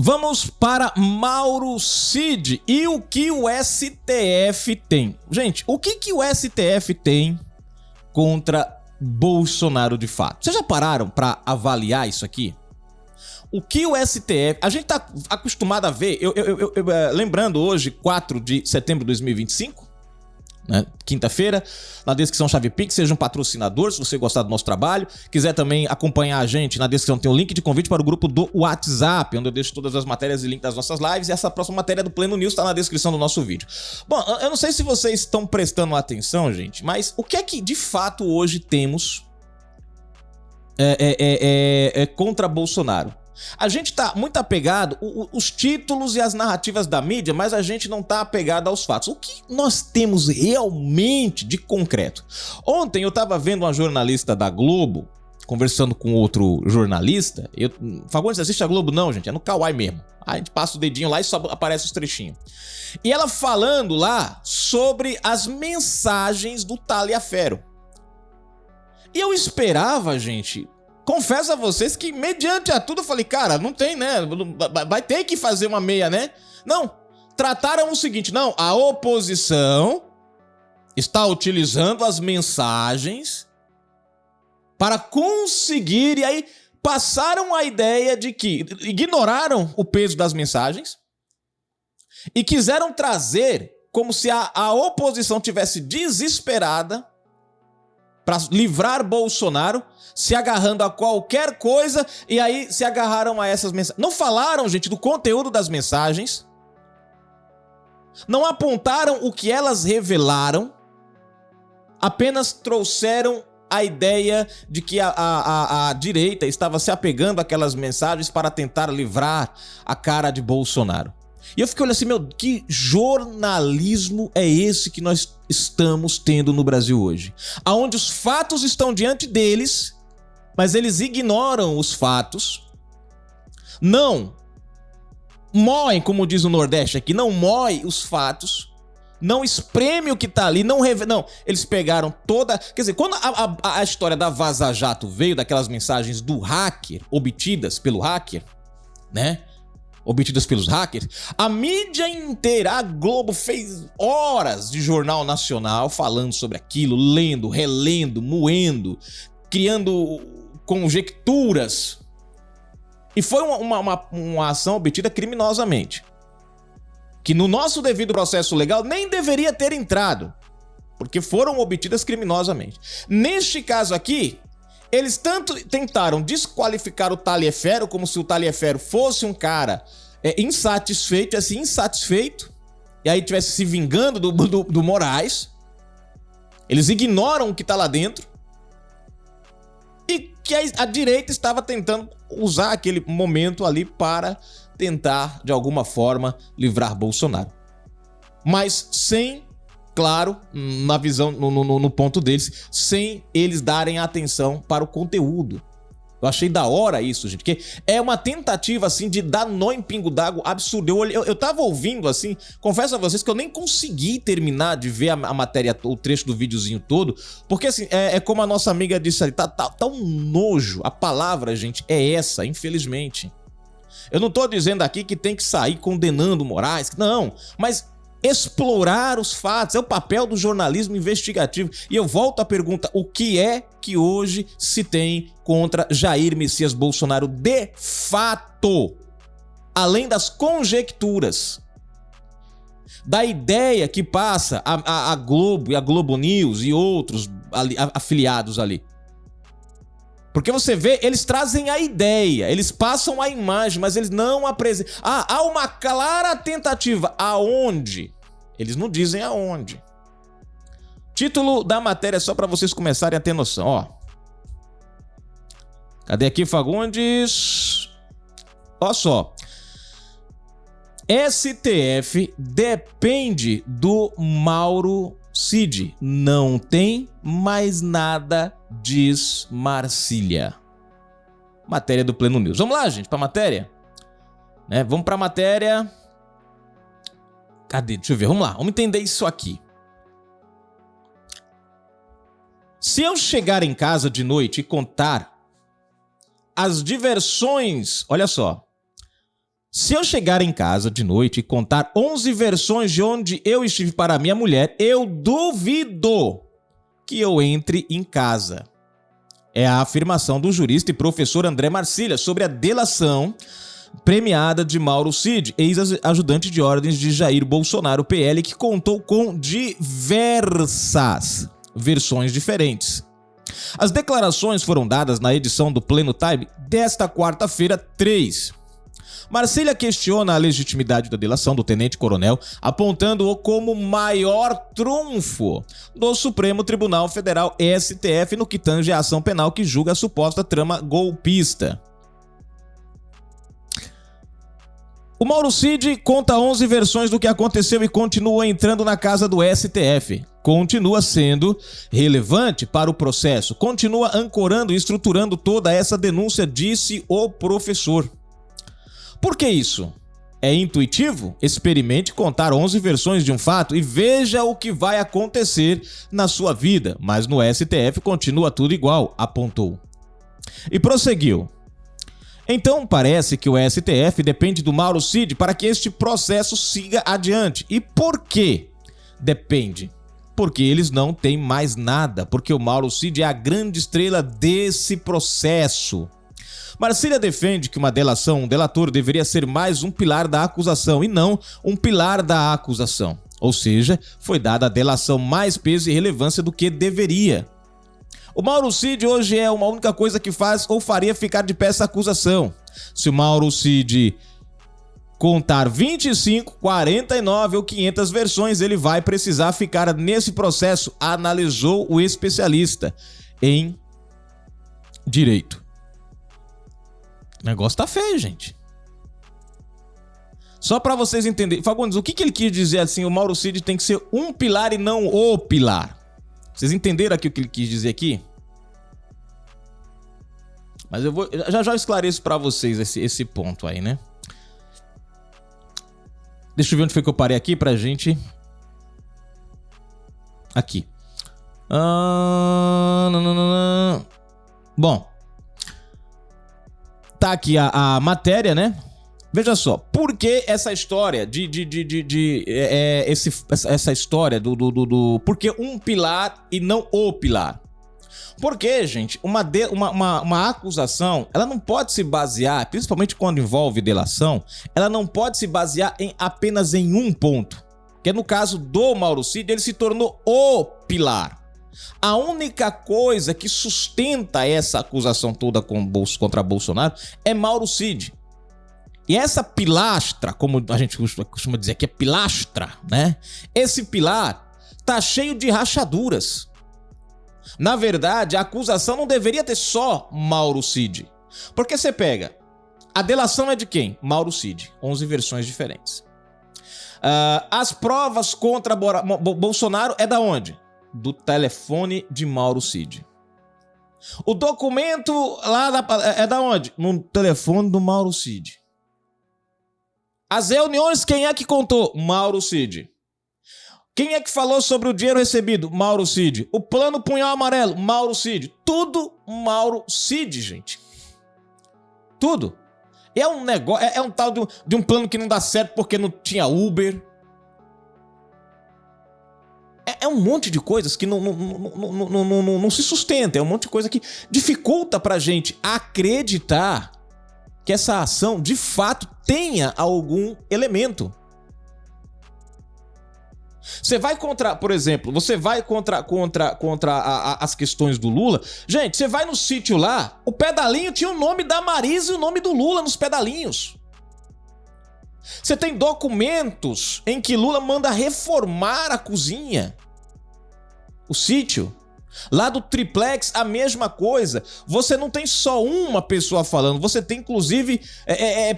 Vamos para Mauro Cid e o que o STF tem. Gente, o que o STF tem contra Bolsonaro de fato? Vocês já pararam para avaliar isso aqui? O que o STF... A gente tá acostumado a ver... lembrando hoje, 4 de setembro de 2025... né? Quinta-feira, na descrição chave Pix, seja um patrocinador se você gostar do nosso trabalho. Quiser também acompanhar a gente, na descrição tem um link de convite para o grupo do WhatsApp, onde eu deixo todas as matérias e link das nossas lives, e essa próxima matéria do Pleno News está na descrição do nosso vídeo. Bom, eu não sei se vocês estão prestando atenção, gente, mas o que é que de fato hoje temos contra Bolsonaro? A gente tá muito apegado os títulos e as narrativas da mídia, mas a gente não tá apegado aos fatos. O que nós temos realmente de concreto? Ontem eu tava vendo uma jornalista da Globo conversando com outro jornalista. Fagundes, assiste a Globo? Não, gente, é no Kawai mesmo. A gente passa o dedinho lá e só aparece os trechinhos. E ela falando lá sobre as mensagens do Taliaferro. E eu esperava, gente... Confesso a vocês que, mediante a tudo, eu falei, cara, não tem, né? Vai ter que fazer uma meia, né? Não. Trataram o seguinte, não, a oposição está utilizando as mensagens para conseguir, e aí passaram a ideia de que ignoraram o peso das mensagens e quiseram trazer como se a oposição tivesse desesperada para livrar Bolsonaro, se agarrando a qualquer coisa, e aí se agarraram a essas mensagens. Não falaram, gente, do conteúdo das mensagens, não apontaram o que elas revelaram, apenas trouxeram a ideia de que a direita estava se apegando àquelas mensagens para tentar livrar a cara de Bolsonaro. E eu fiquei olhando assim, meu, que jornalismo é esse que nós estamos tendo no Brasil hoje? Onde os fatos estão diante deles, mas eles ignoram os fatos, não moem, como diz o Nordeste aqui, não moem os fatos, não espreme o que tá ali, não, eles pegaram toda... Quer dizer, quando a história da Vaza Jato veio, daquelas mensagens do hacker, obtidas pelo hacker, né? Obtidas pelos hackers, a mídia inteira, a Globo fez horas de jornal nacional falando sobre aquilo, lendo, relendo, moendo, criando conjecturas. E foi uma ação obtida criminosamente, que no nosso devido processo legal nem deveria ter entrado, porque foram obtidas criminosamente. Neste caso aqui, eles tanto tentaram desqualificar o Taliaferro, como se o Taliaferro fosse um cara insatisfeito, e aí estivesse se vingando do Moraes. Eles ignoram o que está lá dentro. E que a direita estava tentando usar aquele momento ali para tentar, de alguma forma, livrar Bolsonaro. Mas sem... claro, na visão, no ponto deles, sem eles darem atenção para o conteúdo. Eu achei da hora isso, gente, porque é uma tentativa, assim, de dar nó em pingo d'água absurdo. Eu tava ouvindo, assim, confesso a vocês que eu nem consegui terminar de ver a matéria, o trecho do videozinho todo, porque, assim, é como a nossa amiga disse ali, tá um nojo. A palavra, gente, é essa, infelizmente. Eu não tô dizendo aqui que tem que sair condenando o Moraes, não, mas... explorar os fatos, é o papel do jornalismo investigativo. E eu volto à pergunta, o que é que hoje se tem contra Jair Messias Bolsonaro de fato? Além das conjecturas, da ideia que passa a Globo e a Globo News e outros ali, afiliados ali. Porque você vê, eles trazem a ideia, eles passam a imagem, mas eles não apresentam. Há uma clara tentativa. Aonde? Eles não dizem aonde. Título da matéria, só para vocês começarem a ter noção, ó. Cadê aqui, Fagundes? Ó só. STF depende do Mauro Cid. Não tem mais nada, diz Marcília. Matéria do Pleno News. Vamos lá, gente, pra matéria. Né? Vamos pra matéria. Cadê? Deixa eu ver. Vamos lá. Vamos entender isso aqui. Se eu chegar em casa de noite e contar as diversões... Olha só. Se eu chegar em casa de noite e contar 11 versões de onde eu estive para minha mulher, eu duvido que eu entre em casa. É a afirmação do jurista e professor André Marcília sobre a delação premiada de Mauro Cid, ex-ajudante de ordens de Jair Bolsonaro, PL, que contou com diversas versões diferentes. As declarações foram dadas na edição do Pleno Time desta quarta-feira, 3. Marcília questiona a legitimidade da delação do tenente-coronel, apontando-o como maior trunfo do Supremo Tribunal Federal, STF, no que tange a ação penal que julga a suposta trama golpista. O Mauro Cid conta 11 versões do que aconteceu e continua entrando na casa do STF. Continua sendo relevante para o processo, continua ancorando e estruturando toda essa denúncia, disse o professor. Por que isso? É intuitivo? Experimente contar 11 versões de um fato e veja o que vai acontecer na sua vida, mas no STF continua tudo igual, apontou. E prosseguiu. Então parece que o STF depende do Mauro Cid para que este processo siga adiante. E por quê? Depende. Porque eles não têm mais nada, porque o Mauro Cid é a grande estrela desse processo. Marcília defende que uma delação, um delator, deveria ser mais um pilar da acusação e não um pilar da acusação. Ou seja, foi dada a delação mais peso e relevância do que deveria. O Mauro Cid hoje é uma única coisa que faz ou faria ficar de pé essa acusação. Se o Mauro Cid contar 25, 49 ou 500 versões, ele vai precisar ficar nesse processo, analisou o especialista em direito. O negócio tá feio, gente. Só pra vocês entenderem. Fagundes, o que ele quis dizer assim? O Mauro Cid tem que ser um pilar e não o pilar. Vocês entenderam aqui o que ele quis dizer aqui? Mas eu vou já esclareço pra vocês esse ponto aí, né? Deixa eu ver onde foi que eu parei aqui pra gente. Aqui. Bom. Tá aqui a matéria, né? Veja só, por que essa história essa história do por que um pilar e não o pilar? Porque, gente, uma acusação, ela não pode se basear, principalmente quando envolve delação, ela não pode se basear apenas em um ponto. Que no caso do Mauro Cid, ele se tornou o pilar. A única coisa que sustenta essa acusação toda contra Bolsonaro é Mauro Cid. E essa pilastra, como a gente costuma dizer que é pilastra, né? Esse pilar tá cheio de rachaduras. Na verdade, a acusação não deveria ter só Mauro Cid. Porque você pega, a delação é de quem? Mauro Cid, 11 versões diferentes. As provas contra Bolsonaro é da onde? Do telefone de Mauro Cid. O documento lá é da onde? No telefone do Mauro Cid. As reuniões, quem é que contou? Mauro Cid. Quem é que falou sobre o dinheiro recebido? Mauro Cid. O plano punhal amarelo? Mauro Cid. Tudo Mauro Cid, gente. Tudo. É um negócio, é um tal de um plano que não dá certo porque não tinha Uber. É um monte de coisas que não se sustenta. É um monte de coisa que dificulta pra gente acreditar que essa ação de fato tenha algum elemento. Você vai contra, por exemplo, você vai contra as questões do Lula. Gente, você vai no sítio lá, o pedalinho tinha o nome da Marisa e o nome do Lula nos pedalinhos. Você tem documentos em que Lula manda reformar a cozinha. O sítio. Lá do triplex, a mesma coisa. Você não tem só uma pessoa falando, você tem inclusive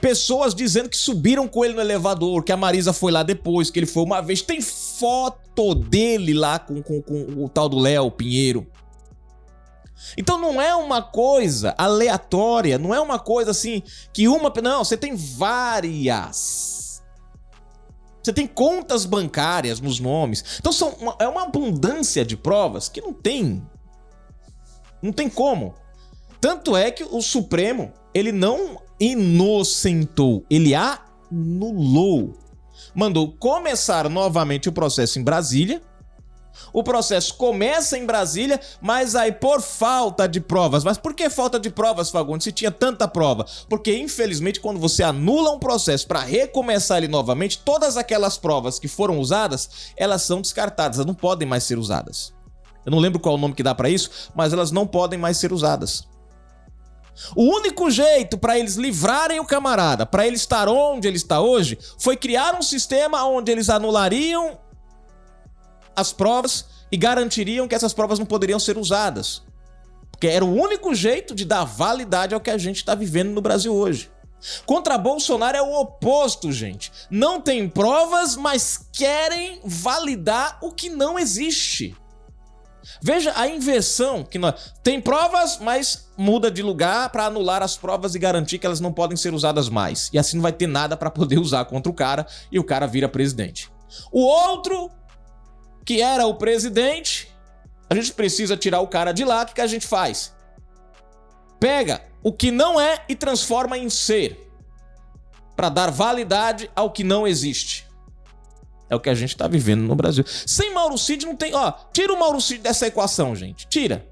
pessoas dizendo que subiram com ele no elevador, que a Marisa foi lá depois, que ele foi uma vez. Tem foto dele lá com o tal do Léo Pinheiro. Então não é uma coisa aleatória, não é uma coisa assim que uma... Não, você tem várias. Você tem contas bancárias nos nomes. Então é uma abundância de provas que não tem como. Tanto é que o Supremo, ele não inocentou, ele anulou. Mandou começar novamente o processo em Brasília. O processo começa em Brasília, mas aí por falta de provas. Mas por que falta de provas, Fagundes, se tinha tanta prova? Porque, infelizmente, quando você anula um processo para recomeçar ele novamente, todas aquelas provas que foram usadas, elas são descartadas, elas não podem mais ser usadas. Eu não lembro qual o nome que dá para isso, mas elas não podem mais ser usadas. O único jeito para eles livrarem o camarada, para ele estar onde ele está hoje, foi criar um sistema onde eles anulariam as provas e garantiriam que essas provas não poderiam ser usadas. Porque era o único jeito de dar validade ao que a gente está vivendo no Brasil hoje. Contra Bolsonaro é o oposto, gente. Não tem provas, mas querem validar o que não existe. Veja a inversão que nós... Tem provas, mas muda de lugar para anular as provas e garantir que elas não podem ser usadas mais. E assim não vai ter nada para poder usar contra o cara e o cara vira presidente. O outro, que era o presidente, a gente precisa tirar o cara de lá, o que a gente faz? Pega o que não é e transforma em ser, para dar validade ao que não existe. É o que a gente tá vivendo no Brasil. Sem Mauro Cid não tem... Ó, tira o Mauro Cid dessa equação, gente. Tira.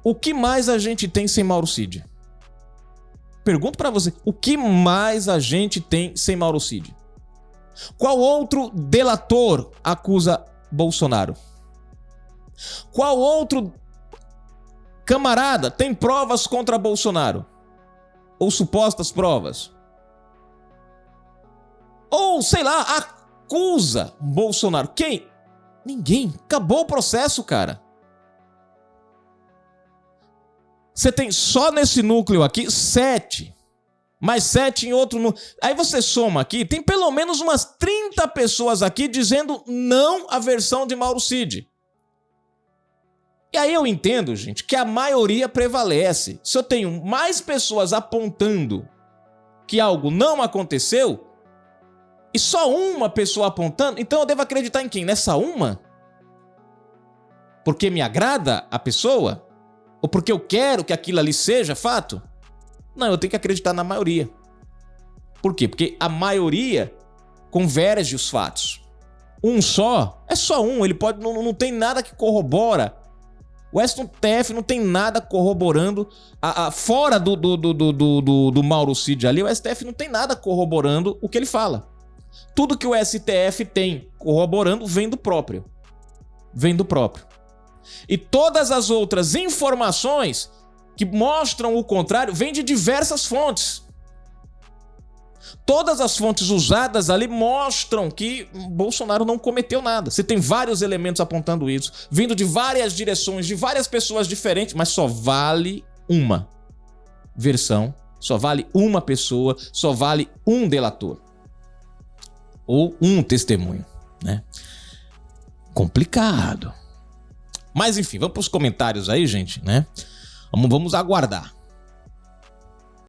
O que mais a gente tem sem Mauro Cid? Pergunto pra você. O que mais a gente tem sem Mauro Cid? Qual outro delator acusa Bolsonaro? Qual outro camarada tem provas contra Bolsonaro? Ou supostas provas? Ou, sei lá, acusa Bolsonaro. Quem? Ninguém. Acabou o processo, cara. Você tem só nesse núcleo aqui 7. Mais 7 em outro núcleo. Aí você soma aqui, tem pelo menos umas 30 pessoas aqui dizendo não à versão de Mauro Cid. E aí eu entendo, gente, que a maioria prevalece. Se eu tenho mais pessoas apontando que algo não aconteceu, e só uma pessoa apontando, então eu devo acreditar em quem? Nessa uma? Porque me agrada a pessoa? Ou porque eu quero que aquilo ali seja fato? Não, eu tenho que acreditar na maioria. Por quê? Porque a maioria converge os fatos. Um só, é só um, ele pode, não tem nada que corrobora. O STF não tem nada corroborando, fora do Mauro Cid ali, o STF não tem nada corroborando o que ele fala. Tudo que o STF tem corroborando vem do próprio. Vem do próprio. E todas as outras informações que mostram o contrário vêm de diversas fontes. Todas as fontes usadas ali mostram que Bolsonaro não cometeu nada. Você tem vários elementos apontando isso, vindo de várias direções, de várias pessoas diferentes, mas só vale uma versão, só vale uma pessoa, só vale um delator. Ou um testemunho, né? Complicado. Mas enfim, vamos para os comentários aí, gente, né? Vamos aguardar.